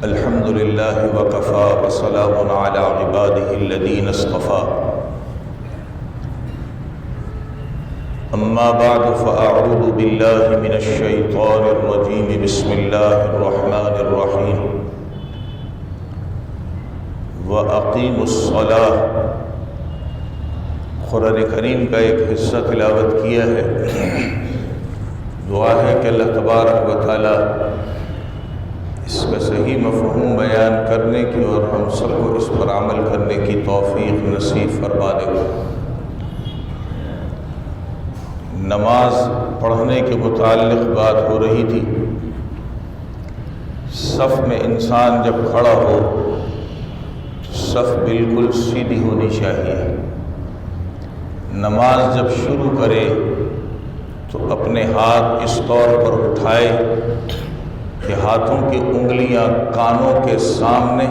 الحمد لله وكفى وسلام على عباده الذين اصطفى أما بعد فأعوذ بالله من الشيطان الرجيم بسم الله الرحمن الرحيم وأقيموا الصلاة قرآن کریم کا ایک حصہ تلاوت کیا ہے۔ دعا ہے کہ اللہ تبارک و تعالی اس کا صحیح مفہوم بیان کرنے کی اور ہم سب کو اس پر عمل کرنے کی توفیق نصیب فرما دے۔ نماز پڑھنے کے متعلق بات ہو رہی تھی۔ صف میں انسان جب کھڑا ہو تو صف بالکل سیدھی ہونی چاہیے۔ نماز جب شروع کرے تو اپنے ہاتھ اس طور پر اٹھائے کہ ہاتھوں کی انگلیاں کانوں کے سامنے،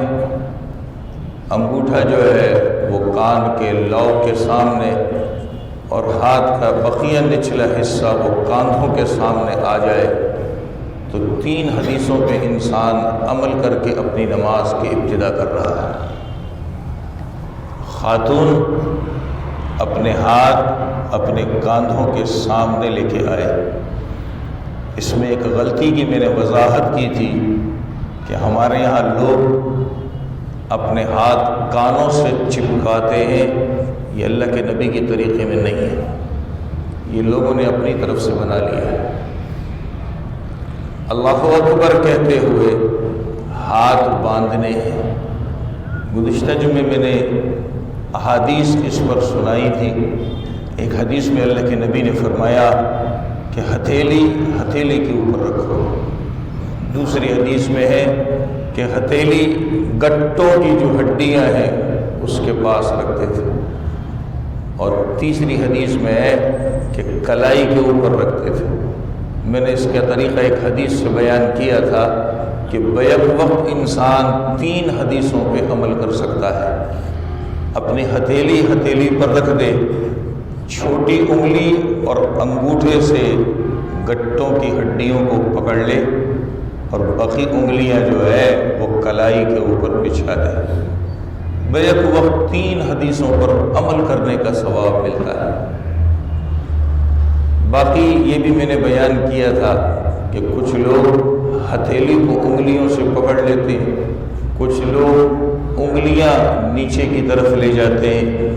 انگوٹھا جو ہے وہ کان کے لو کے سامنے اور ہاتھ کا بقیہ نچلا حصہ وہ کاندھوں کے سامنے آ جائے تو 3 حدیثوں پہ انسان عمل کر کے اپنی نماز کی ابتدا کر رہا ہے۔ خاتون اپنے ہاتھ اپنے کاندھوں کے سامنے لے کے آئے۔ اس میں ایک غلطی کی میں نے وضاحت کی تھی کہ ہمارے یہاں لوگ اپنے ہاتھ کانوں سے چپکاتے ہیں، یہ اللہ کے نبی کے طریقے میں نہیں ہے، یہ لوگوں نے اپنی طرف سے بنا لیا ہے۔ اللہ اکبر کہتے ہوئے ہاتھ باندھنے ہیں۔ گزشتہ جمعے میں نے احادیث اس پر سنائی تھی۔ ایک حدیث میں اللہ کے نبی نے فرمایا کہ ہتھیلی کے اوپر رکھو۔ دوسری حدیث میں ہے کہ ہتھیلی گٹوں کی جو ہڈیاں ہیں اس کے پاس رکھتے تھے، اور تیسری حدیث میں ہے کہ کلائی کے اوپر رکھتے تھے۔ میں نے اس کا طریقہ ایک حدیث سے بیان کیا تھا کہ بیک وقت انسان 3 حدیثوں پہ عمل کر سکتا ہے۔ اپنی ہتھیلی پر رکھ دے، چھوٹی انگلی اور انگوٹھے سے گٹوں کی ہڈیوں کو پکڑ لے اور باقی انگلیاں جو ہے وہ کلائی کے اوپر بچھا دے۔ بیک وقت 3 حدیثوں پر عمل کرنے کا ثواب ملتا ہے۔ باقی یہ بھی میں نے بیان کیا تھا کہ کچھ لوگ ہتھیلی کو انگلیوں سے پکڑ لیتے ہیں، کچھ لوگ انگلیاں نیچے کی طرف لے جاتے ہیں،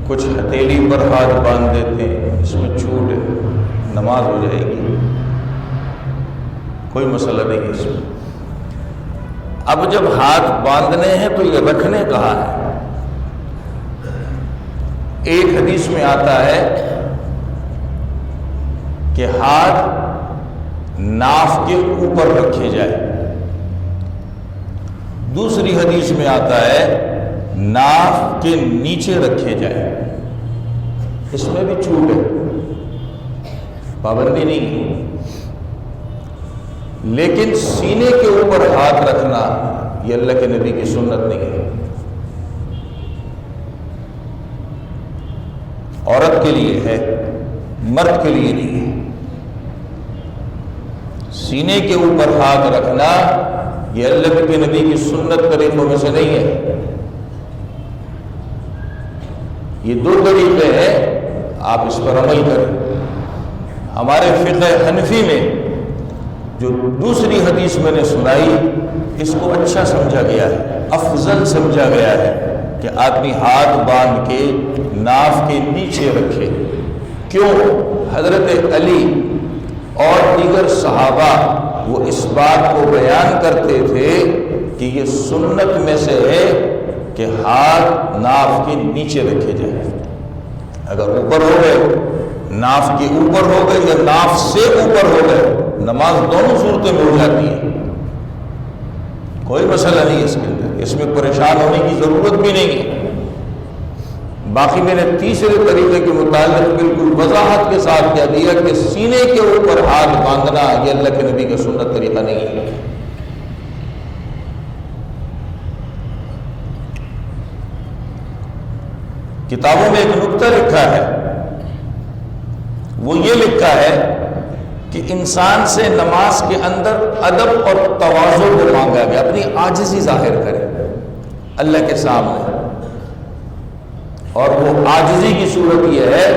کچھ ہتھیلی پر ہاتھ باندھ دیتے ہیں۔ اس میں چھوٹ ہے، نماز ہو جائے گی، کوئی مسئلہ نہیں ہے اس میں۔ اب جب ہاتھ باندھنے ہیں تو یہ رکھنے کہاں ہے؟ ایک حدیث میں آتا ہے کہ ہاتھ ناف کے اوپر رکھے جائے، دوسری حدیث میں آتا ہے ناف کے نیچے رکھے جائے۔ اس میں بھی چھوٹ ہے، پابندی نہیں ہے، لیکن سینے کے اوپر ہاتھ رکھنا یہ اللہ کے نبی کی سنت نہیں ہے۔ عورت کے لیے ہے، مرد کے لیے نہیں ہے۔ سینے کے اوپر ہاتھ رکھنا یہ اللہ کے نبی کی سنت طریقوں میں سے نہیں ہے۔ یہ 2 طریقے ہیں، آپ اس پر عمل کریں۔ ہمارے فقہ حنفی میں جو دوسری حدیث میں نے سنائی، اس کو اچھا سمجھا گیا ہے، افضل سمجھا گیا ہے کہ آدمی ہاتھ باندھ کے ناف کے نیچے رکھے۔ کیوں؟ حضرت علی اور دیگر صحابہ وہ اس بات کو بیان کرتے تھے کہ یہ سنت میں سے ہے کہ ہاتھ ناف کے نیچے رکھے جائیں۔ اگر اوپر ہو گئے، ناف کے اوپر ہو گئے یا ناف سے اوپر ہو گئے، نماز دونوں صورتیں میں ہو جاتی ہے، کوئی مسئلہ نہیں اس کے اندر، اس میں پریشان ہونے کی ضرورت بھی نہیں ہے۔ باقی میں نے تیسرے طریقے کے متعلق بالکل وضاحت کے ساتھ کہہ دیا کہ سینے کے اوپر ہاتھ باندھنا یہ اللہ کے نبی کا سنت طریقہ نہیں ہے۔ کتابوں میں ایک نکتہ لکھا ہے، وہ یہ لکھا ہے کہ انسان سے نماز کے اندر ادب اور تواضع کو مانگا گیا، اپنی آدمی عاجزی ظاہر کرے اللہ کے سامنے، اور وہ عاجزی کی صورت یہ ہے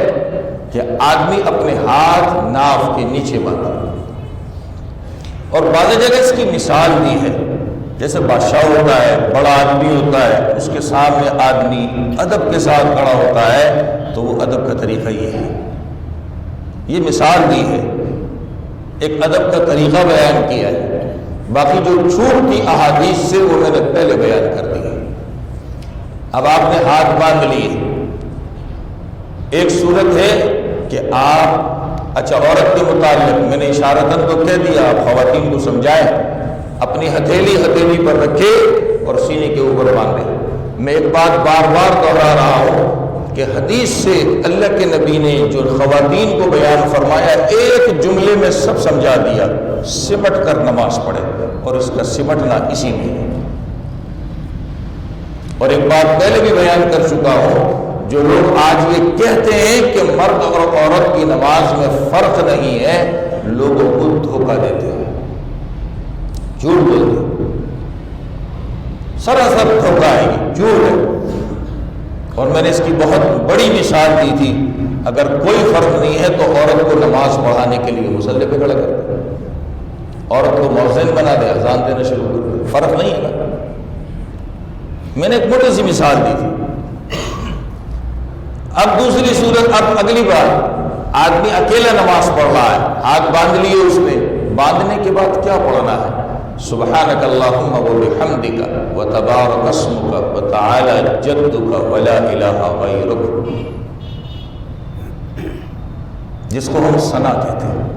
کہ آدمی اپنے ہاتھ ناف کے نیچے باندھے. اور بعض جگہ اس کی مثال دی ہے، جیسے بادشاہ ہوتا ہے، بڑا آدمی ہوتا ہے، اس کے سامنے آدمی ادب کے ساتھ کھڑا ہوتا ہے تو وہ ادب کا طریقہ یہ ہے. یہ مثال دی ہے، ایک ادب کا طریقہ بیان کیا ہے. باقی جو چھوٹ تھی احادیث سے وہ میں نے پہلے بیان کر دی ہے. اب آپ نے ہاتھ باندھ لیے. ایک صورت ہے کہ آپ، اچھا عورت کے متعلق میں نے اشارتاً تو کہہ دیا، آپ خواتین کو سمجھائیں، اپنی ہتھیلی پر رکھے اور سینے کے اوپر باندھے. میں ایک بات بار بار دہرا رہا ہوں کہ حدیث سے اللہ کے نبی نے جو خواتین کو بیان فرمایا ایک جملے میں سب سمجھا دیا، سمٹ کر نماز پڑھے، اور اس کا سمٹنا اسی میں ہے. اور ایک بات پہلے بھی بیان کر چکا ہوں، جو لوگ آج یہ کہتے ہیں کہ مرد اور عورت کی نماز میں فرق نہیں ہے، لوگوں کو دھوکہ دیتے ہیں، جھوٹ بولتے ہیں، سراسر دھوکہ ہے، جھوٹ ہے. اور میں نے اس کی بہت بڑی مثال دی تھی. اگر کوئی فرق نہیں ہے تو عورت کو نماز پڑھانے کے لیے مصلی پہ کھڑا کر دے، عورت کو مؤذن بنا دے، اذان دینا شروع کر دے، فرق نہیں ہے نا. میں نے ایک موٹی سی مثال دی تھی. اب دوسری صورت، اب اگلی بار آدمی اکیلا نماز پڑھ رہا ہے، ہاتھ باندھ لیے اس نے، باندھنے کے بعد کیا پڑھنا ہے؟ سبحانک اللہم وبحمدک وتبارک اسمک وتعالی جدک ولا الہ غیرک، جس کو ہم ثنا کہتے ہیں.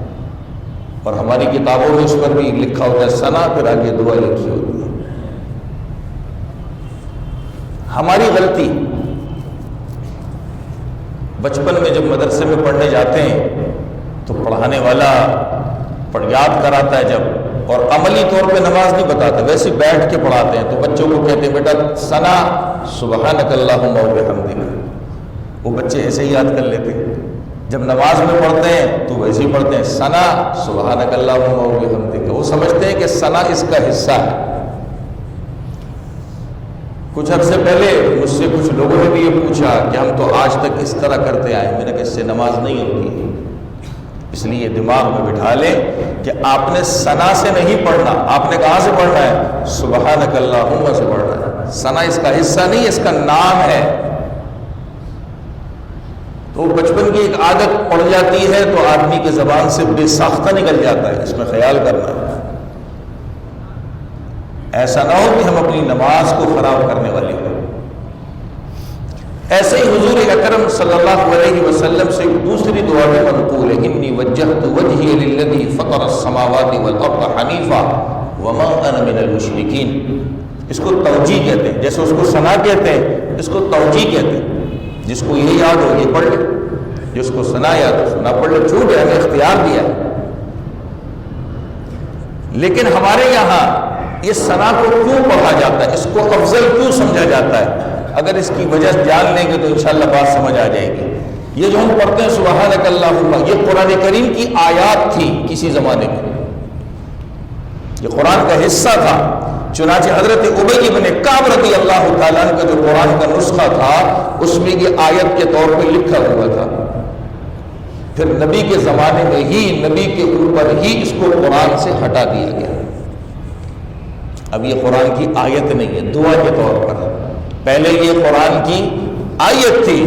اور ہماری کتابوں میں اس پر بھی لکھا ہوتا ہے ثنا، پھر آگے دعا لکھی ہوتی ہے. ہماری غلطی، بچپن میں جب مدرسے میں پڑھنے جاتے ہیں تو پڑھانے والا یاد کراتا ہے جب، اور عملی طور پہ نماز نہیں بتاتے، ویسے بیٹھ کے پڑھاتے ہیں، تو بچوں کو کہتے ہیں بیٹا ثنا سبحانک اللہم وبحمدک، وہ بچے ایسے ہی یاد کر لیتے ہیں. جب نماز میں پڑھتے ہیں تو ویسے ہی پڑھتے ہیں ثنا سبحانک اللہم وبحمدک، وہ سمجھتے ہیں کہ ثنا اس کا حصہ ہے. کچھ عرصے پہلے مجھ سے کچھ لوگوں نے بھی یہ پوچھا کہ ہم تو آج تک اس طرح کرتے آئے. میں نے کہا اس سے نماز نہیں ہوتی. اس لیے دماغ میں بٹھا لیں کہ آپ نے ثنا سے نہیں پڑھنا، آپ نے کہاں سے پڑھنا ہے؟ سبحانک اللہم سے پڑھنا ہے. ثنا اس کا حصہ نہیں، اس کا نام ہے. تو بچپن کی ایک عادت پڑ جاتی ہے تو آدمی کی زبان سے بے ساختہ نکل جاتا ہے. اس میں خیال کرنا ہے، ایسا نہ ہو کہ ہم اپنی نماز کو خراب کرنے والے ہوں. ایسے ہی حضور اکرم صلی اللہ علیہ وسلم سے دوسری دعا بھی منقول ہے، انی وجہت وجہی للذی فطر السماوات والارض حنیفا وما انا من المشرکین. اس کو توجیہ کہتے ہیں، جیسے اس کو ثنا کہتے ہیں اس کو توجیہ کہتے ہیں. جس کو یہ یاد ہو یہ پڑھ لے، جس کو ثنا یاد ہو ثنا پڑھ لے. چھوٹ ہے، ہمیں اختیار دیا ہے. لیکن ہمارے یہاں یہ ثنا کو کیوں پڑھا جاتا ہے، اس کو افضل کیوں سمجھا جاتا ہے؟ اگر اس کی وجہ جان لیں گے تو انشاءاللہ بات سمجھ آ جائے گی. یہ جو ہم پڑھتے ہیں سبحانک اللہم، یہ قرآن کریم کی آیات تھی کسی زمانے میں، یہ قرآن کا حصہ تھا. چنانچہ حضرت ابی بن کعب رضی اللہ تعالیٰ عنہ کا جو قرآن کا نسخہ تھا اس میں یہ آیت کے طور پہ لکھا ہوا تھا. پھر نبی کے زمانے میں ہی نبی کے اوپر ہی اس کو قرآن سے ہٹا دیا گیا. اب یہ قرآن کی آیت نہیں ہے، دعا کے طور پر. پہلے یہ قرآن کی آیت تھی،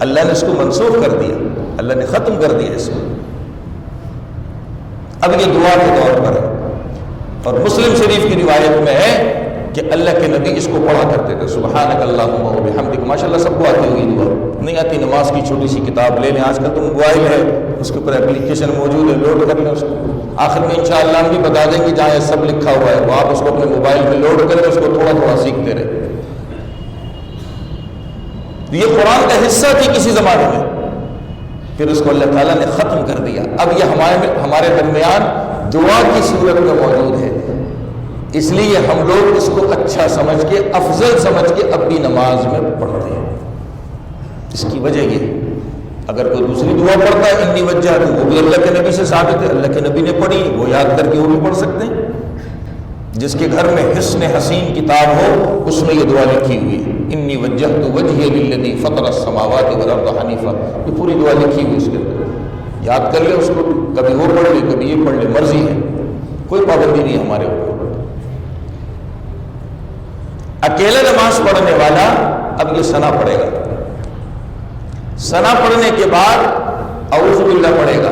اللہ نے اس کو منسوخ کر دیا، اللہ نے ختم کر دیا اس کو. اب یہ دعا کے طور پر ہے. اور مسلم شریف کی روایت میں ہے کہ اللہ کے نبی اس کو پڑھا کرتے تھے سبحانک اللہم وبحمدک. ماشاءاللہ سب کو آتی ہوگی دعا، نہیں آتی نماز کی چھوٹی سی کتاب لے لیں. آج کل تو موبائل ہے، اس کے اوپر اپلیکیشن موجود ہے، لوڈ کر لیں اس کو. آخر میں انشاءاللہ ہم بھی بتا دیں گے جہاں یہ سب لکھا ہوا ہے، وہ آپ اس کو اپنے موبائل میں لوڈ کریں، اس کو تھوڑا تھوڑا سیکھتے رہے. یہ قرآن کا حصہ تھی کسی زمانے میں، پھر اس کو اللہ تعالیٰ نے ختم کر دیا. اب یہ ہمارے درمیان دعا کی صورت میں موجود ہے، اس لیے ہم لوگ اس کو اچھا سمجھ کے افضل سمجھ کے اپنی نماز میں پڑھتے ہیں. اس کی وجہ یہ، اگر کوئی دوسری دعا پڑھتا ہے انی وجہت، وہ بھی اللہ کے نبی سے ثابت ہے، اللہ کے نبی نے پڑھی، وہ یاد کر کے وہ بھی پڑھ سکتے ہیں. جس کے گھر میں حسن حسین کتاب ہو اس میں یہ دعا لکھی ہوئی ہے، انی وجہت وجہی للذی فطر السماوات والارض حنیفا، یہ پوری دعا لکھی ہوئی اس کے اندر، یاد کر لے اس کو، کبھی وہ پڑھ لے کبھی یہ پڑھ لے، مرضی ہے، کوئی پابندی نہیں ہمارے اوپر۔ اکیلے نماز پڑھنے والا اب یہ ثنا پڑھے گا، ثنا پڑھنے کے بعد اعوذ باللہ پڑھے گا،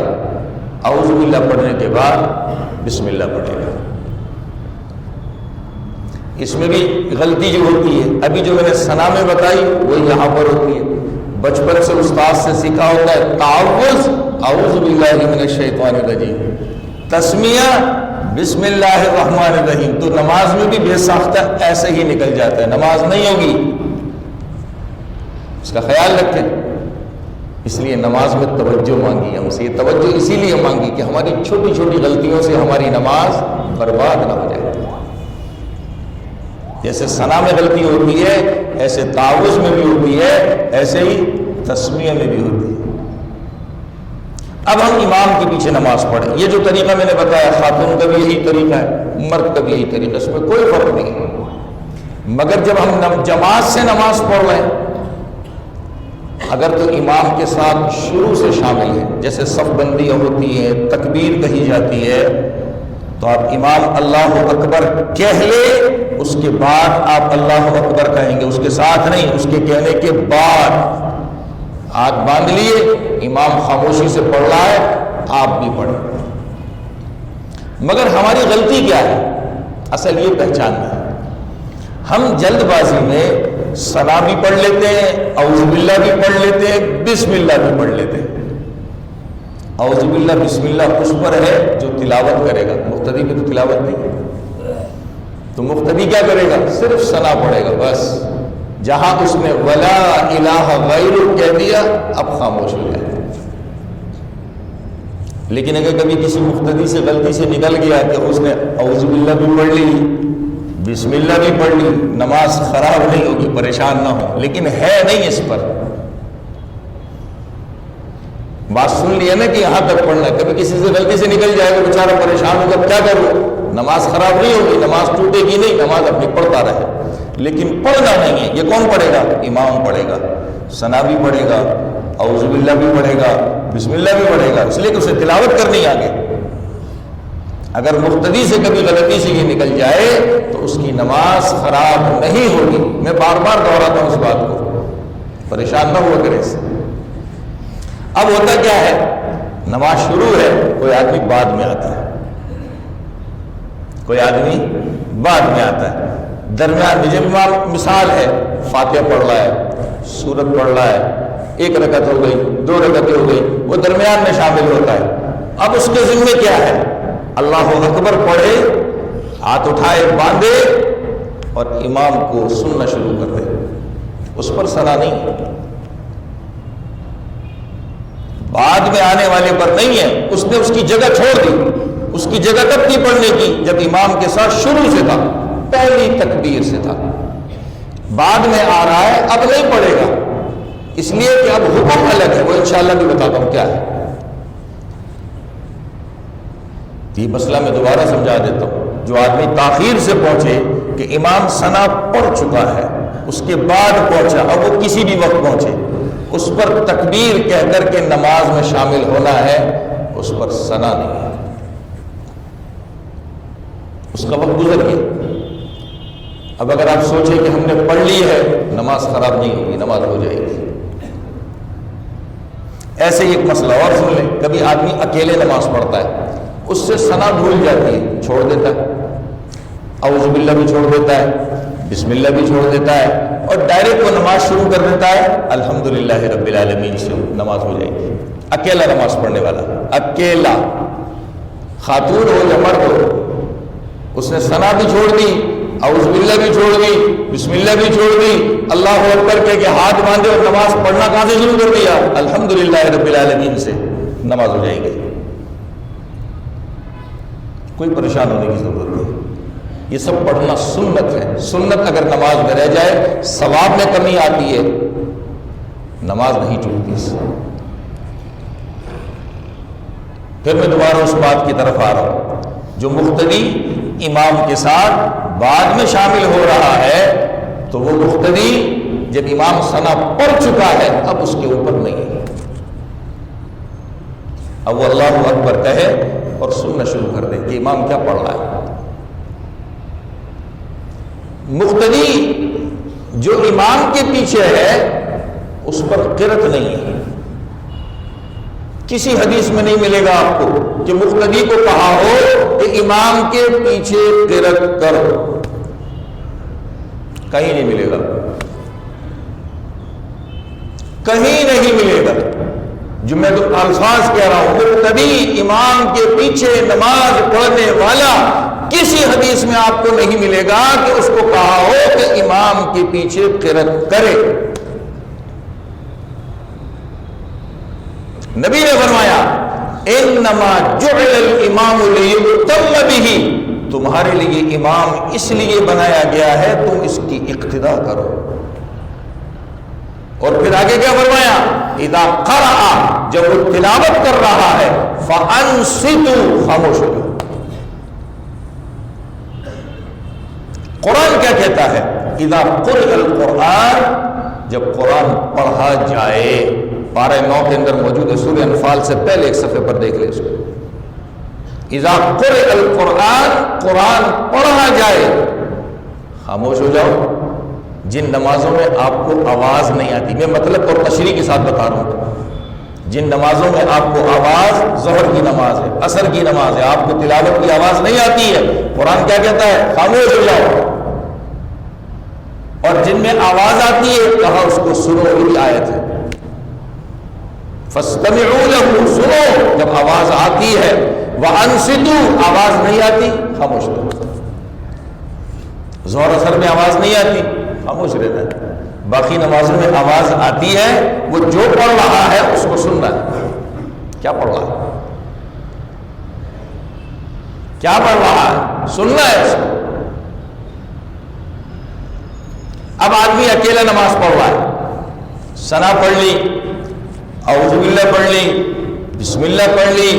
اعوذ باللہ پڑھنے کے بعد بسم اللہ پڑھے گا۔ اس میں بھی غلطی جو ہوتی ہے، ابھی جو میں نے ثنا میں بتائی وہ یہاں پر ہوتی ہے، بچپن سے استاد سے سیکھا ہوتا ہے تعوذ اعوذ باللہ من الشیطان الرجیم، تسمیہ بسم اللہ الرحمن الرحیم، تو نماز میں بھی بے ساختہ ایسے ہی نکل جاتا ہے، نماز نہیں ہوگی، اس کا خیال رکھیں۔ اس لیے نماز میں توجہ مانگی ہم سے، یہ توجہ اسی لیے مانگی کہ ہماری چھوٹی چھوٹی غلطیوں سے ہماری نماز برباد نہ ہو جائے۔ جیسے ثنا میں غلطی ہوتی ہے ایسے تعوذ میں بھی ہوتی ہے، ایسے ہی تسمیہ میں بھی ہوتی ہے۔ اب ہم امام کے پیچھے نماز پڑھیں، یہ جو طریقہ میں نے بتایا، خاتون کا بھی یہی طریقہ ہے، مرد کا بھی یہی طریقہ، اس میں کوئی فرق نہیں ہے، مگر جب ہم جماعت سے نماز پڑھ رہے ہیں، اگر تو امام کے ساتھ شروع سے شامل ہے، جیسے صف بندیاں ہوتی ہیں، تکبیر کہی جاتی ہے، تو آپ امام اللہ اکبر کہہ لے، اس کے بعد آپ اللہ اکبر کہیں گے، اس کے ساتھ نہیں، اس کے کہنے کے بعد ہاتھ باندھ لیے، امام خاموشی سے پڑھ رہا ہے، آپ بھی پڑھیں۔ مگر ہماری غلطی کیا ہے؟ اصل یہ پہچاننا ہے، ہم جلد بازی میں ثنا بھی پڑھ لیتے ہیں، اعوذ باللہ بھی پڑھ لیتے ہیں، بسم اللہ بھی پڑھ لیتے ہیں۔ اعوذ باللہ بسم اللہ اس پر ہے جو تلاوت کرے گا، مقتدی کی تو تلاوت نہیں ہے، تو مقتدی کیا کرے گا؟ صرف ثنا پڑھے گا بس، جہاں اس نے ولا الہ غیر کہہ دیا اب خاموش ہو جائے۔ لیکن اگر کبھی کسی مقتدی سے غلطی سے نکل گیا کہ اس نے اعوذ باللہ بھی پڑھ لی، بسم اللہ بھی پڑھ لی، نماز خراب نہیں ہوگی، پریشان نہ ہو، لیکن ہے نہیں اس پر، بات سن لی ہے نا کہ یہاں تک پڑھنا ہے، کبھی کسی سے غلطی سے نکل جائے گا بیچارہ پریشان ہوگا، کیا کروں؟ نماز خراب نہیں ہوگی، نماز ٹوٹے گی نہیں، نماز اپنی پڑھتا رہے، لیکن پڑھنا نہیں ہے۔ یہ کون پڑھے گا؟ امام پڑھے گا، ثنا بھی پڑھے گا، اعوذ باللہ بھی پڑھے گا، بسم اللہ بھی پڑھے گا، اس لیے کہ اسے تلاوت کرنی آگے۔ اگر مقتدی سے کبھی غلطی سے یہ نکل جائے تو اس کی نماز خراب نہیں ہوگی، میں بار بار دہراتا ہوں اس بات کو، پریشان نہ ہوا کرے اس سے۔ اب ہوتا کیا ہے، نماز شروع ہے، کوئی آدمی بعد میں آتا ہے، کوئی آدمی بعد میں آتا ہے، درمیان میں جب امام مثال ہے فاتحہ پڑھ رہا ہے، سورت پڑھ رہا ہے، ایک رکعت ہو گئی، 2 رکعتیں ہو گئی، وہ درمیان میں شامل ہوتا ہے، اب اس کے ذمہ کیا ہے؟ اللہ اکبر پڑھے، ہاتھ اٹھائے، باندھے اور امام کو سننا شروع کر دے، اس پر ثنا نہیں، بعد میں آنے والے پر نہیں ہے، اس نے اس کی جگہ چھوڑ دی۔ اس کی جگہ کب تھی پڑھنے کی؟ جب امام کے ساتھ شروع سے تھا، پہلی تکبیر سے تھا، بعد میں آ رہا ہے اب نہیں پڑھے گا، اس لیے کہ اب حکم الگ ہے، وہ انشاءاللہ بھی بتاتا ہوں کیا ہے۔ یہ مسئلہ میں دوبارہ سمجھا دیتا ہوں، جو آدمی تاخیر سے پہنچے کہ امام ثنا پڑھ چکا ہے، اس کے بعد پہنچا، اب وہ کسی بھی وقت پہنچے، اس پر تکبیر کہہ کر کے نماز میں شامل ہونا ہے، اس پر ثنا نہیں ہے، اس کا وقت گزر گیا۔ اب اگر آپ سوچیں کہ ہم نے پڑھ لی ہے، نماز خراب نہیں ہوگی، نماز ہو جائے گی۔ ایسے ہی ایک مسئلہ اور سن لیں، کبھی آدمی اکیلے نماز پڑھتا ہے، اس سے ثنا بھول جاتی ہے، چھوڑ دیتا ہے، اعوذ باللہ بھی چھوڑ دیتا ہے، بسم اللہ بھی چھوڑ دیتا ہے، اور ڈائریکٹ وہ نماز شروع کر دیتا ہے الحمدللہ رب العالمین سے، نماز ہو جائے گی۔ اکیلا نماز پڑھنے والا، اکیلا، خاتون ہو یا مرد ہو، اس نے ثنا بھی چھوڑ دی، اعوذ باللہ بھی چھوڑ دی، بسم اللہ بھی چھوڑ دی، اللہ اکبر کہہ کے ہاتھ باندھے اور نماز پڑھنا کہاں سے شروع کر دیا؟ الحمدللہ رب العالمین سے، نماز ہو جائے گی، کوئی پریشان ہونے کی ضرورت نہیں۔ یہ سب پڑھنا سنت ہے، سنت اگر نماز میں رہ جائے ثواب میں کمی آتی ہے، نماز نہیں ٹوٹتی اس سے۔ پھر میں دوبارہ اس بات کی طرف آ رہا ہوں، جو مقتدی امام کے ساتھ بعد میں شامل ہو رہا ہے تو وہ مقتدی جب امام ثنا پڑھ چکا ہے اب اس کے اوپر نہیں ہے، اب وہ اللہ اکبر کہے اور سننا شروع کر دے کہ امام کیا پڑھ رہا ہے۔ مقتدی جو امام کے پیچھے ہے اس پر قرت نہیں ہے، کسی حدیث میں نہیں ملے گا آپ کو کہ مقتدی کو کہا ہو کہ امام کے پیچھے قرت کرو، کہیں نہیں ملے گا، کہیں نہیں ملے گا۔ جو میں تو الفاظ کہہ رہا ہوں، مقتدی امام کے پیچھے نماز پڑھنے والا، کسی حدیث میں آپ کو نہیں ملے گا کہ اس کو کہا ہو کہ امام کے پیچھے قرت کرے۔ نبی نے فرمایا انما جعل الامام لیؤتم بہ، تمہارے لیے امام اس لیے بنایا گیا ہے تم اس کی اقتداء کرو۔ اور پھر آگے کیا فرمایا؟ اذا قرأ، جب وہ تلاوت کر رہا ہے، فانصتوا، خاموش ہو جاؤ۔ قرآن کیا کہتا ہے؟ اذا قرئ القرآن، جب قرآن پڑھا جائے، پارہ 9 کے اندر موجود ہے، سورہ انفال سے پہلے ایک صفحے پر دیکھ لیں اس کو۔ اذا قرئ القرآن، قرآن پڑھا جائے، خاموش ہو جاؤ۔ جن نمازوں میں آپ کو آواز نہیں آتی، میں مطلب اور تشریح کے ساتھ بتا رہا ہوں، جن نمازوں میں آپ کو آواز، ظہر کی نماز ہے، عصر کی نماز ہے، آپ کو تلاوت کی آواز نہیں آتی ہے، قرآن کیا کہتا ہے؟ خاموش ہو جاؤ۔ اور جن میں آواز آتی ہے کہا اس کو سنو، یہ آیت ہے، فاستمعوا له، سنو جب آواز آتی ہے، وانصتوا، آواز نہیں آتی خاموش رہو۔ ظہر اثر میں آواز نہیں آتی، خاموش رہنا ہے۔ باقی نمازوں میں آواز آتی ہے، وہ جو پڑھ رہا ہے اس کو سننا ہے، کیا پڑھ رہا ہے، کیا پڑھ رہا ہے، سننا ہے اس کو۔ اب آدمی اکیلا نماز پڑھ رہا ہے، ثنا پڑھ لی، اعوذ باللہ پڑھ لی، بسم اللہ پڑھ لی،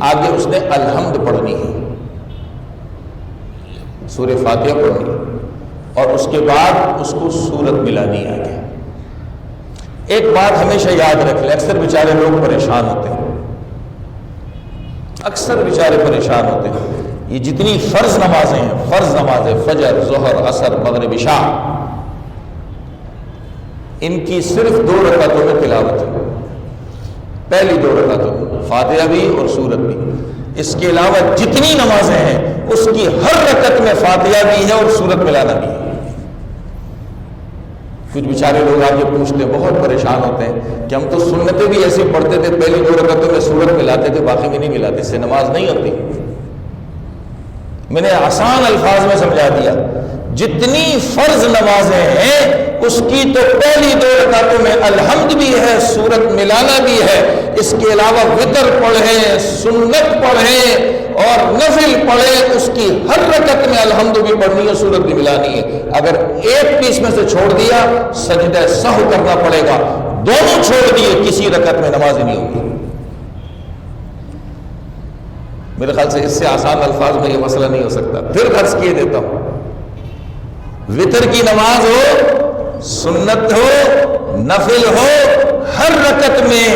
آگے اس نے الحمد پڑھنی ہے، سورہ فاتحہ پڑھنی ہے، اور اس کے بعد اس کو سورت ملانی ہے آگے۔ ایک بات ہمیشہ یاد رکھ لیں، اکثر بیچارے لوگ پریشان ہوتے ہیں، اکثر بیچارے پریشان ہوتے ہیں۔ یہ جتنی فرض نمازیں ہیں، فرض نمازیں فجر، ظہر، عصر، مغرب، عشاء، ان کی صرف 2 رکعتوں میں تلاوت ہے، پہلی 2 رکعتوں میں فاتحہ بھی اور سورت بھی۔ اس کے علاوہ جتنی نمازیں ہیں اس کی ہر رکعت میں فاتحہ بھی ہے اور سورت ملانا بھی ہے۔ کچھ بیچارے لوگ آگے پوچھتے ہیں، بہت پریشان ہوتے ہیں کہ ہم تو سنتیں بھی ایسے پڑھتے تھے، پہلی 2 رکعتوں میں سورت ملاتے تھے، باقی میں نہیں ملاتے، اس سے نماز نہیں ہوتی۔ میں نے آسان الفاظ میں سمجھا دیا، جتنی فرض نمازیں ہیں اس کی تو پہلی 2 رکعتوں میں الحمد بھی ہے، سورت ملانا بھی ہے، اس کے علاوہ وتر پڑھیں، سنت پڑھیں اور نفل پڑھیں، اس کی ہر رکعت میں الحمد بھی پڑھنی ہے، سورت بھی ملانی ہے۔ اگر ایک پیس میں سے چھوڑ دیا سجدہ سہو کرنا پڑے گا، دونوں چھوڑ دیے کسی رکعت میں نماز نہیں ہوگی۔ میرے خیال سے اس سے آسان الفاظ میں یہ مسئلہ نہیں ہو سکتا۔ پھر عرض کیے دیتا ہوں، وتر کی نماز ہو، سنت ہو، نفل ہو، ہر رکعت میں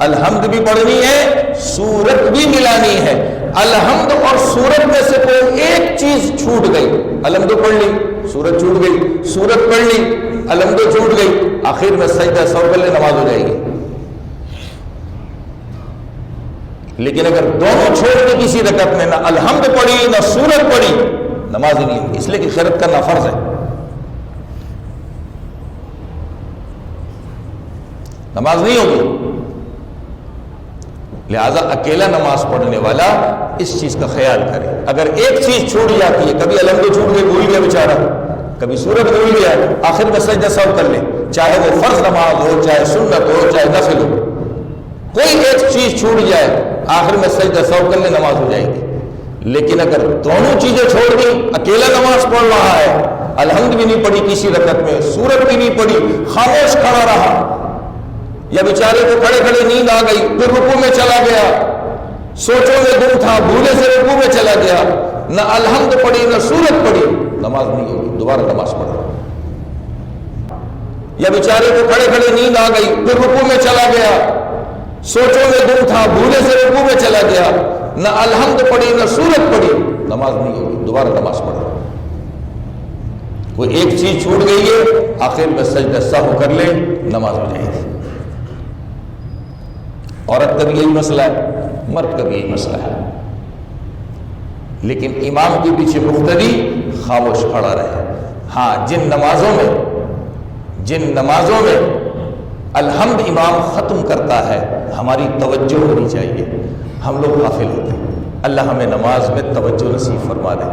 الحمد بھی پڑھنی ہے، سورت بھی ملانی ہے۔ الحمد اور سورت میں سے کوئی ایک چیز چھوٹ گئی، الحمد پڑھ لی، سورت چھوٹ گئی، سورت پڑھ لی، الحمد چھوٹ گئی، آخر میں سجدہ سہو کر لے، نماز ہو جائے گی۔ لیکن اگر دونوں چھوڑ کے کسی رکعت میں نہ الحمد پڑھی نہ سورت پڑھی، نماز ہی نہیں ہوگی، اس لیے کہ خیرت کرنا فرض ہے، نماز نہیں ہوگی۔ لہذا اکیلا نماز پڑھنے والا اس چیز کا خیال کرے۔ اگر ایک چیز چھوٹ جاتی ہے، کبھی الحمد چھوٹ گئی، بھول گیا بیچارہ، کبھی سورت بھول گیا، آخر میں سجدہ سہو کر لے، چاہے وہ فرض نماز ہو، چاہے سنت ہو، چاہے نفل ہو، کوئی ایک چیز چھوٹ جائے آخر میں سجدہ سہو کر لے، نماز ہو جائے گی۔ لیکن اگر دونوں چیزیں چھوڑ دی، اکیلا نماز پڑھ رہا ہے، الحمد بھی نہیں پڑھی کسی رکعت میں، سورت بھی نہیں پڑھی، خاموش کھڑا رہا، یا بیچارے کو کھڑے کھڑے نیند آ گئی، پھر رکوع میں چلا گیا، سوچوں میں گم تھا، بھولے سے رکوع میں چلا گیا، نہ الحمد پڑھی نہ سورت پڑھی، نماز نہیں ہوگی، دوبارہ نماز پڑھو۔ یا بیچارے کو کھڑے کھڑے نیند آ گئی، پھر رکوع میں چلا گیا، سوچوں میں گم تھا، بھولے سے رکوع میں چلا گیا، نہ الحمد پڑھی نہ سورت پڑھی، نماز نہیں ہوگی، دوبارہ نماز پڑھو۔ کوئی ایک چیز چھوٹ گئی ہے، آخر میں سجدہ سہو کر لے، نماز ہو جائے گی۔ عورت کا بھی یہی مسئلہ ہے، مرد کا بھی یہی مسئلہ ہے، لیکن امام کے پیچھے مقتدی خاموش کھڑا رہے۔ ہاں، جن نمازوں میں الحمد امام ختم کرتا ہے، ہماری توجہ ہونی چاہیے، ہم لوگ غافل ہوتے ہیں۔ اللہ ہمیں نماز میں توجہ نصیب فرما دے،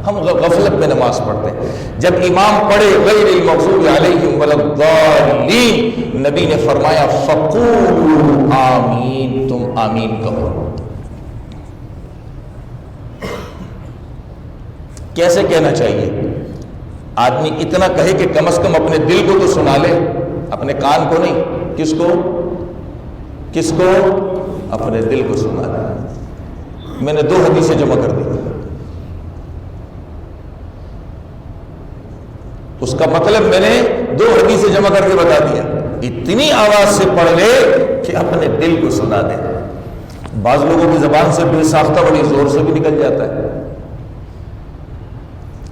ہم غفلت میں نماز پڑھتے ہیں۔ جب امام پڑھے غیر المغضوب علیہم ولا الضالین، نبی نے فرمایا فقولوا آمین، تم آمین کہو۔ کیسے کہنا چاہیے؟ آدمی اتنا کہے کہ کم از کم اپنے دل کو تو سنا لے، اپنے کان کو نہیں۔ کس کو؟ اپنے دل کو سنا لے۔ میں نے 2 حدیثیں جمع کر دی، اس کا مطلب میں نے 2 حدیثیں جمع کر کے بتا دیا۔ اتنی آواز سے پڑھ لے کہ اپنے دل کو سنا دے۔ بعض لوگوں کی زبان سے بے ساختہ بڑی زور سے بھی نکل جاتا ہے،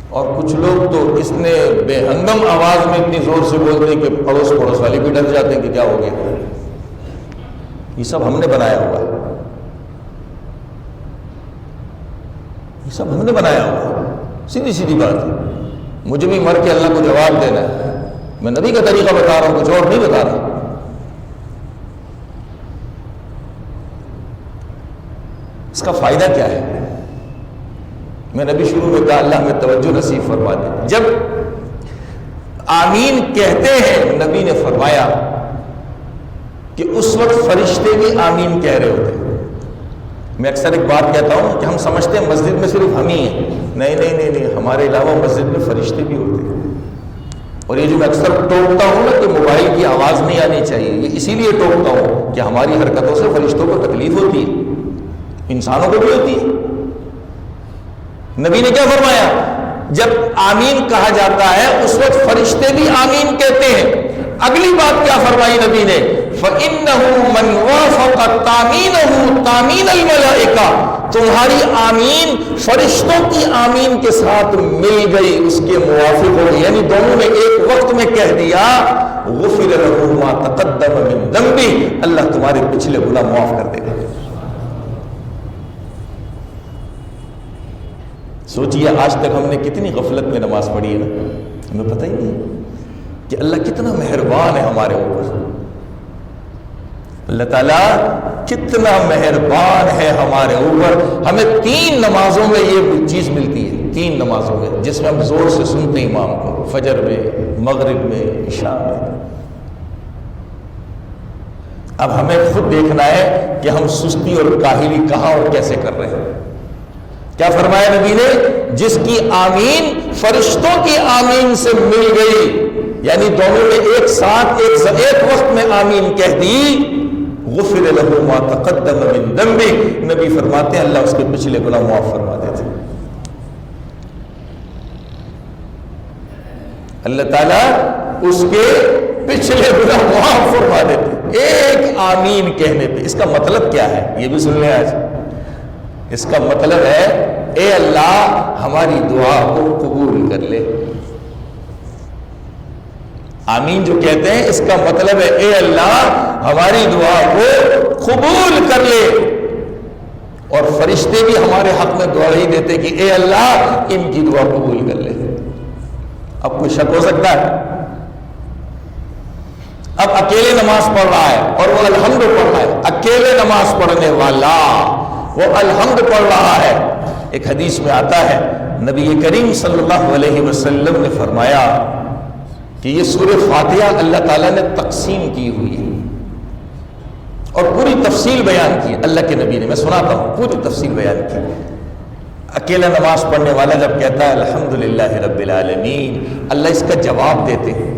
اور کچھ لوگ تو اس نے بے ہنگم آواز میں اتنی زور سے بولتے ہیں کہ پڑوس والے بھی ڈر جاتے ہیں کہ کیا ہو گیا۔ یہ سب ہم نے بنایا ہوا ہے، یہ سب ہم نے بنایا ہوا ہے، سیدھی بات ہے۔ مجھے بھی مر کے اللہ کو جواب دینا ہے، میں نبی کا طریقہ بتا رہا ہوں، کچھ اور نہیں بتا رہا۔ اس کا فائدہ کیا ہے؟ میں نبی شروع میں کہا اللہ ہمیں توجہ نصیب فرما دے۔ جب آمین کہتے ہیں، نبی نے فرمایا کہ اس وقت فرشتے بھی آمین کہہ رہے ہوتے ہیں۔ میں اکثر ایک بات کہتا ہوں کہ ہم سمجھتے ہیں مسجد میں صرف ہم ہی ہیں، نہیں، ہمارے علاوہ مسجد میں فرشتے بھی ہوتے ہیں۔ اور یہ جو میں اکثر ٹوکتا ہوں نا کہ موبائل کی آواز نہیں آنی چاہیے، یہ اسی لیے ٹوکتا ہوں کہ ہماری حرکتوں سے فرشتوں کو تکلیف ہوتی ہے، انسانوں کو بھی ہوتی ہے۔ نبی نے کیا فرمایا؟ جب آمین کہا جاتا ہے اس وقت فرشتے بھی آمین کہتے ہیں۔ اگلی بات کیا فرمائی نبی نے؟ فَإِنَّهُ مَنْ وَافَقَ تَامِينَهُ تَامِينَ الْمَلَائِكَةِ، تمہاری آمین فرشتوں کی آمین کے ساتھ مل گئی، اس کے موافق ہو گئی، یعنی دونوں نے ایک وقت میں کہہ دیا غفر لَهُ مَا تَقَدَّمَ مِن ذَنبِهِ، اللہ تمہارے پچھلے گناہ معاف کر دے گا۔ سوچئے آج تک ہم نے کتنی غفلت میں نماز پڑھی ہے نا، ہمیں پتہ ہی نہیں کہ اللہ کتنا مہربان ہے ہمارے اوپر۔ اللہ تعالیٰ کتنا مہربان ہے ہمارے اوپر۔ ہمیں 3 نمازوں میں یہ چیز ملتی ہے، 3 نمازوں میں، جس میں ہم زور سے سنتے ہیں امام کو، فجر میں، مغرب میں، عشاء میں۔ اب ہمیں خود دیکھنا ہے کہ ہم سستی اور کاہلی کہاں اور کیسے کر رہے ہیں۔ کیا فرمایا نبی نے؟ جس کی آمین فرشتوں کی آمین سے مل گئی، یعنی دونوں نے ایک ساتھ ایک وقت میں آمین کہہ دی، غفر له ما تقدم من ذنبه، نبی فرماتے ہیں اللہ اس کے پچھلے گناہ معاف فرما دیتے ہیں۔ اللہ تعالیٰ اس کے پچھلے گناہ معاف فرما دیتے ہیں ایک آمین کہنے پہ۔ اس کا مطلب کیا ہے یہ بھی سن لیں آج۔ اس کا مطلب ہے اے اللہ ہماری دعا کو قبول کر لے۔ آمین جو کہتے ہیں اس کا مطلب ہے اے اللہ ہماری دعا کو قبول کر لے۔ اور فرشتے بھی ہمارے حق میں دعا ہی دیتے کہ اے اللہ ان کی دعا قبول کر لے۔ اب کوئی شک ہو سکتا ہے؟ اب اکیلے نماز پڑھ رہا ہے اور وہ الحمد پڑھ رہا ہے، اکیلے نماز پڑھنے والا وہ الحمد پڑھ رہا ہے۔ ایک حدیث میں آتا ہے نبی کریم صلی اللہ علیہ وسلم نے فرمایا کہ یہ سورہ فاتحہ اللہ تعالیٰ نے تقسیم کی ہوئی ہے اور پوری تفصیل بیان کی۔ اللہ کے نبی نے، میں سناتا ہوں، پوری تفصیل بیان کی۔ اکیلا نماز پڑھنے والا جب کہتا ہے الحمدللہ رب العالمین، اللہ اس کا جواب دیتے ہیں۔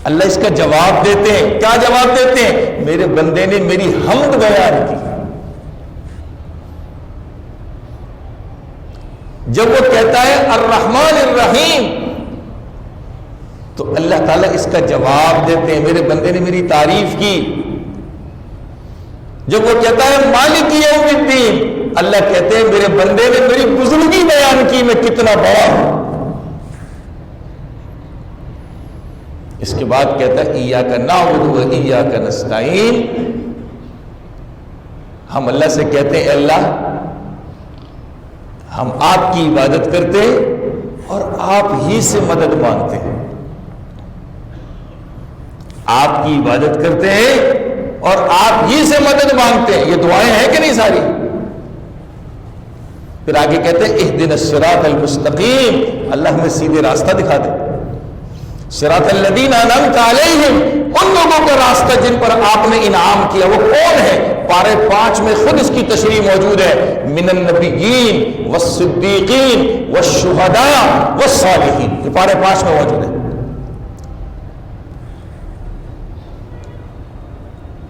اللہ اس کا جواب دیتے ہیں۔ کیا جواب دیتے ہیں؟ میرے بندے نے میری حمد بیان کی، جب وہ کہتا ہے الرحمن الرحیم تو اللہ تعالیٰ اس کا جواب دیتے ہیں، میرے بندے نے میری تعریف کی۔ جب وہ کہتا ہے مالک یوم الدین، اللہ کہتے ہیں میرے بندے نے میری بزرگی بیان کی، میں کتنا بڑا ہوں۔ اس کے بعد کہتا ہے ایاک نعبد و ایاک نستعین، ہم اللہ سے کہتے ہیں اللہ ہم آپ کی عبادت کرتے ہیں اور آپ ہی سے مدد مانگتے ہیں، آپ کی عبادت کرتے ہیں اور آپ ہی سے مدد مانگتے ہیں۔ یہ دعائیں ہیں کہ نہیں ساری؟ پھر آگے کہتے ہیں اہدنا الصراط المستقیم، اللہ ہمیں سیدھے راستہ دکھا دے۔ صراط الذین انعمت علیہم، ان لوگوں کا راستہ جن پر آپ نے انعام کیا، وہ کون ہے؟ پارے 5 میں خود اس کی تشریح موجود ہے، من النبیین والصدیقین والشہداء والصالحین، یہ پارے 5 میں موجود ہے۔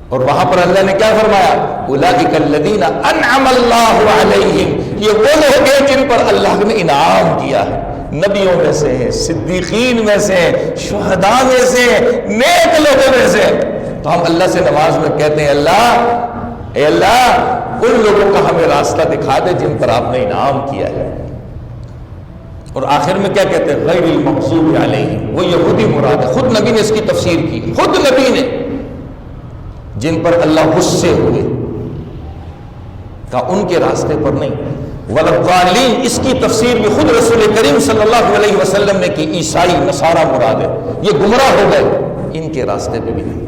اور وہاں پر اللہ نے کیا فرمایا؟ اولئک الذین انعم اللہ علیہم، یہ وہ لوگ ہیں جن پر اللہ نے انعام کیا ہے، نبیوں میں سے ہیں، صدیقین میں سے ہیں، شہداء میں سے ہیں، نیک لوگوں میں سے ہیں۔ تو ہم اللہ سے نماز میں کہتے ہیں اللہ اے اللہ ان لوگوں کا ہمیں راستہ دکھا دے جن پر آپ نے انعام کیا ہے۔ اور آخر میں کیا کہتے ہیں؟ غیر المغضوب علیہم، وہ یہودی مراد ہے، خود نبی نے اس کی تفسیر کی، خود نبی نے، جن پر اللہ غصے ہوئے، کہا ان کے راستے پر نہیں۔ والضالین، اس کی تفسیر بھی خود رسول کریم صلی اللہ علیہ وسلم نے کی، عیسائی نصارہ مراد ہے، یہ گمراہ ہو گئے، ان کے راستے پہ بھی نہیں،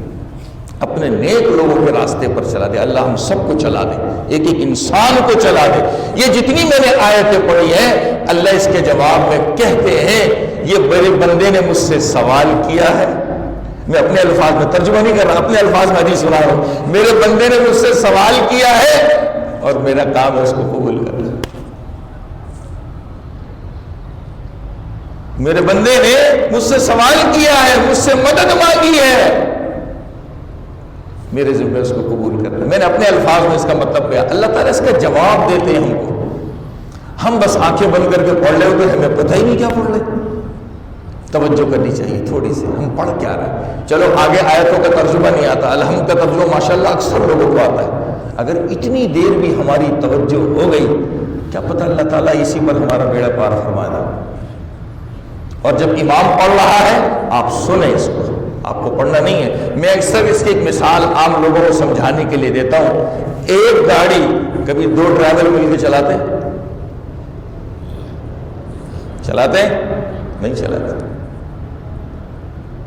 اپنے نیک لوگوں کے راستے پر چلا دے۔ اللہ ہم سب کو چلا دے، ایک ایک انسان کو چلا دے۔ یہ جتنی میں نے آیتیں پڑھی ہیں، اللہ اس کے جواب میں کہتے ہیں یہ میرے بندے نے مجھ سے سوال کیا ہے، میں اپنے الفاظ میں ترجمہ نہیں کر رہا، اپنے الفاظ میں حدیث سنا رہا ہوں، میرے بندے نے مجھ سے سوال کیا ہے اور میرا کام ہے اس کو قبول کرنا۔ میرے بندے نے مجھ سے سوال کیا ہے، مجھ سے مدد مانگی ہے، میرے ذمہ اس کو قبول کرنا۔ میں نے اپنے الفاظ میں اس کا مطلب کیا، اللہ تعالیٰ اس کا جواب دیتے ہیں ہم کو، ہم بس آنکھیں بند کر کے پڑھ لے ہوتے، ہمیں پتہ ہی نہیں کیا پڑھ لے۔ توجہ کرنی چاہیے تھوڑی سی، ہم پڑھ کیا رہے ہیں۔ چلو آگے آیتوں کا ترجمہ نہیں آتا، الحمد کا ترجمہ ماشاءاللہ اکثر لوگوں کو آتا ہے، اگر اتنی دیر بھی ہماری توجہ ہو گئی، کیا پتہ اللہ تعالیٰ اسی پر ہمارا بیڑا پار فرما دے۔ اور جب امام پڑھ رہا ہے آپ سنیں اس کو، آپ کو پڑھنا نہیں ہے۔ میں اکثر اس کی ایک مثال عام لوگوں کو سمجھانے کے لیے دیتا ہوں، ایک گاڑی کبھی 2 ڈرائیور مل کے چلاتے ہیں؟ چلاتے ہیں؟ نہیں چلاتے۔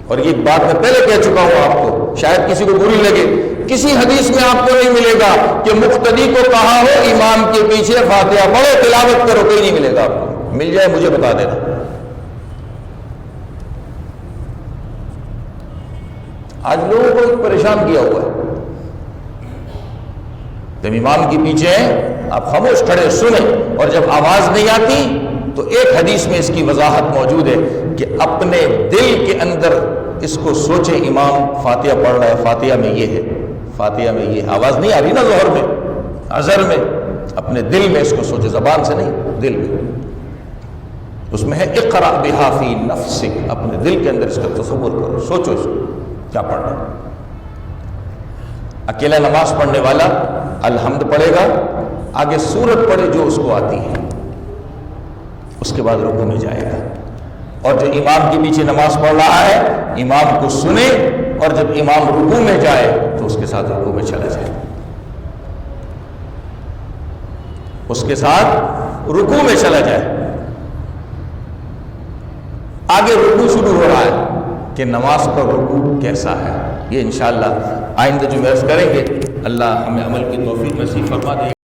اور یہ بات میں پہلے کہہ چکا ہوں آپ کو، شاید کسی کو بری لگے، کسی حدیث میں آپ کو نہیں ملے گا کہ مقتدی کو کہا ہو امام کے پیچھے فاتحہ پڑھو تلاوت کرو، کہیں نہیں ملے گا آپ کو۔ مل جائے مجھے بتا دینا۔ آج لوگوں کو پریشان کیا ہوا ہے، جب امام کے پیچھے ہیں آپ خاموش کھڑے سنیں، اور جب آواز نہیں آتی تو ایک حدیث میں اس کی وضاحت موجود ہے کہ اپنے دل کے اندر اس کو سوچے، امام فاتحہ پڑھ رہا ہے، فاتحہ میں یہ ہے، فاتحہ میں یہ، آواز نہیں آ رہی نا ظہر میں، عصر میں، اپنے دل میں اس کو سوچے، زبان سے نہیں، دل میں۔ اس میں ہے اقرأ بہا فی نفسک، اپنے دل کے اندر اس کا تصور کرو، سوچو اس کو کیا پڑھنا ہے۔ اکیلا نماز پڑھنے والا الحمد پڑھے گا، آگے سورت پڑھے جو اس کو آتی ہے، اس کے بعد رکوع میں جائے گا۔ اور جو امام کے پیچھے نماز پڑھ رہا ہے امام کو سنے، اور جب امام رکوع میں جائے تو اس کے ساتھ رکوع میں چلا جائے، اس کے ساتھ رکوع میں چلا جائے۔ آگے رکوع شروع ہو رہا ہے کہ نماز کا رکوع کیسا ہے، یہ انشاءاللہ آئندہ جو بحث کریں گے، اللہ ہمیں عمل کی توفیق نصیب فرما دے۔